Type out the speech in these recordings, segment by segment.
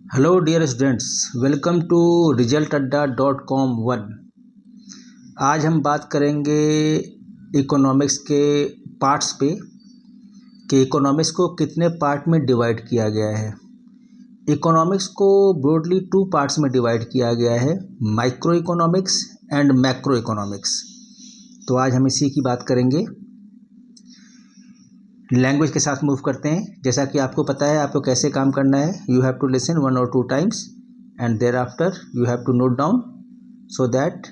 Hello dear students, welcome to रिजल्टअड्डा.com 1। आज हम बात करेंगे इकोनॉमिक्स के पार्ट्स पे कि इकोनॉमिक्स को कितने पार्ट में डिवाइड किया गया है। इकोनॉमिक्स को ब्रॉडली टू पार्ट्स में डिवाइड किया गया है, micro economics and macro economics. तो आज हम इसी की बात करेंगे। लैंग्वेज के साथ मूव करते हैं। जैसा कि आपको पता है आपको कैसे काम करना है। You have to listen 1 or 2 times and thereafter you have to note down so that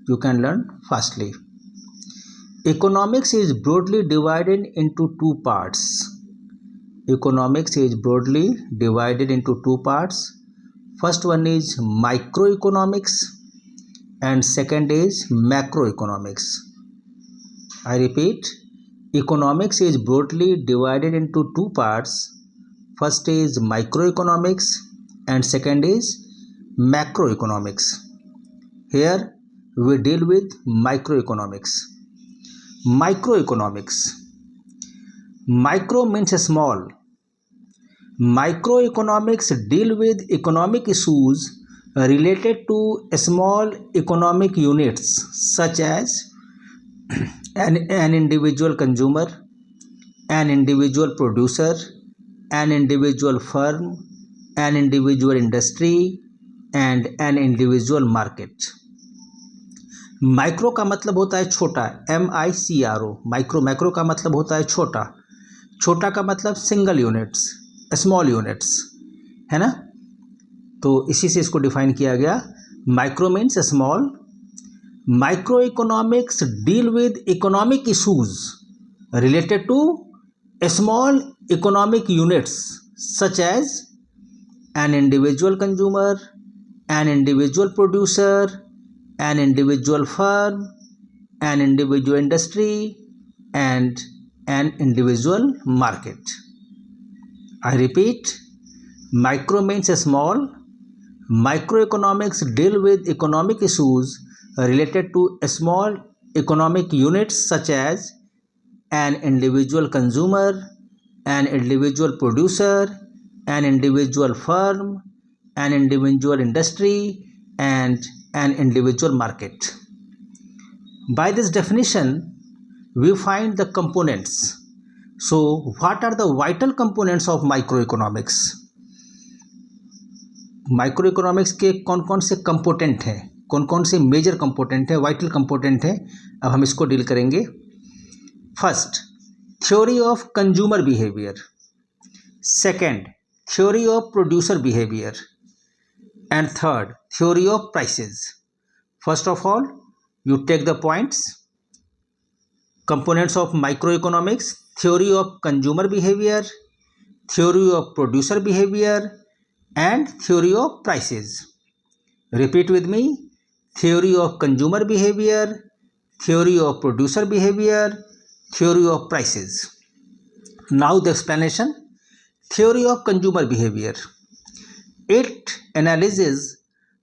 you can learn fastly. Economics is broadly divided into two parts. Economics is broadly divided into two parts. First one is microeconomics and second is macroeconomics. I repeat, economics is broadly divided into two parts. First is microeconomics and second is macroeconomics. Here we deal with microeconomics. Microeconomics. Micro means small. Microeconomics deal with economic issues related to small economic units such as an individual consumer, an individual producer, an individual firm, an individual industry and an individual market. Micro का मतलब होता है छोटा, MICRO। Macro का मतलब होता है छोटा, छोटा का मतलब सिंगल यूनिट्स, स्मॉल यूनिट्स, है ना। तो इसी से इसको डिफाइन किया गया। Micro means small. Microeconomics deal with economic issues related to small economic units such as an individual consumer, an individual producer, an individual firm, an individual industry and an individual market. I repeat, micro means small. Microeconomics deal with economic issues related to small economic units such as an individual consumer, an individual producer, an individual firm, an individual industry and an individual market. By this definition we find the components. So what are the vital components of microeconomics? Micro economics के कौन कौन से component हैं, कौन कौन से major component है, vital component है, अब हम इसको डील करेंगे। First, theory of consumer behaviour. Second, theory of producer behaviour and third, theory of prices. First of all you take the points. Components of micro economics: theory of consumer behaviour, theory of producer behaviour and theory of prices. Repeat with me: theory of consumer behavior, theory of producer behavior, theory of prices. Now the explanation. Theory of consumer behavior. It analyzes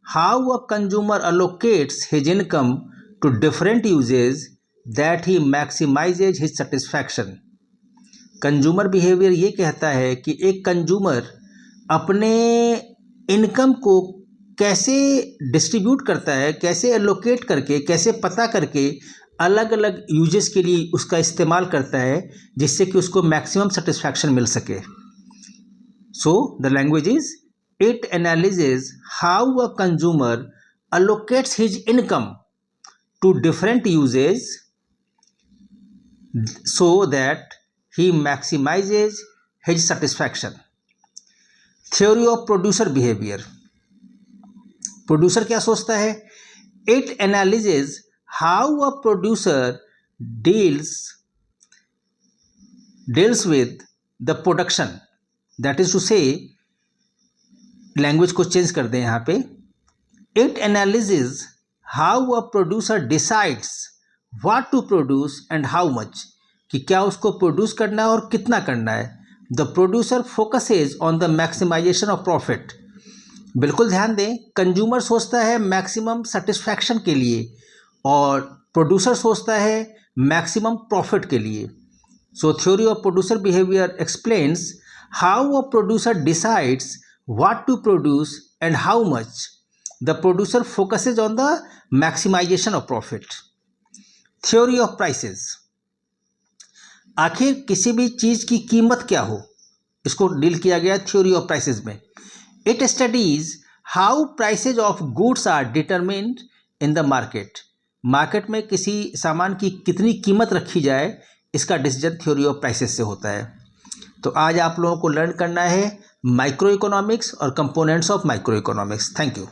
how a consumer allocates his income to different uses that he maximizes his satisfaction. Consumer behaviour ये कहता है कि एक consumer अपने income को कैसे distribute करता है, कैसे एलोकेट करके, कैसे पता करके अलग अलग यूजेस के लिए उसका इस्तेमाल करता है जिससे कि उसको मैक्सिमम सेटिस्फैक्शन मिल सके। So the language is, it analyses how a consumer allocates his income to different uses so that he maximizes his satisfaction. Theory of producer behaviour. Producer क्या सोचता है? It analyses how a producer deals with the production. That is to say, language को change कर दें यहाँ पे। It analyses how a producer decides what to produce and how much, कि क्या उसको प्रोड्यूस करना है और कितना करना है। The producer focuses on the maximisation of profit. बिल्कुल ध्यान दें, कंज्यूमर सोचता है मैक्सिमम सेटिस्फैक्शन के लिए और प्रोड्यूसर सोचता है मैक्सिमम प्रॉफिट के लिए। सो theory of producer behaviour explains how a producer decides what to produce and how much. The producer focuses on the maximization of profit. Theory of prices. आखिर किसी भी चीज़ की कीमत क्या हो, इसको डील किया गया थ्योरी ऑफ प्राइसेस में. It studies how prices of goods are determined in the market. Market में किसी सामान की कितनी कीमत रखी जाए, इसका डिसीजन थ्योरी ऑफ प्राइसेस से होता है. तो आज आप लोगों को लर्न करना है माइक्रो इकोनॉमिक्स और components of micro economics. Thank you.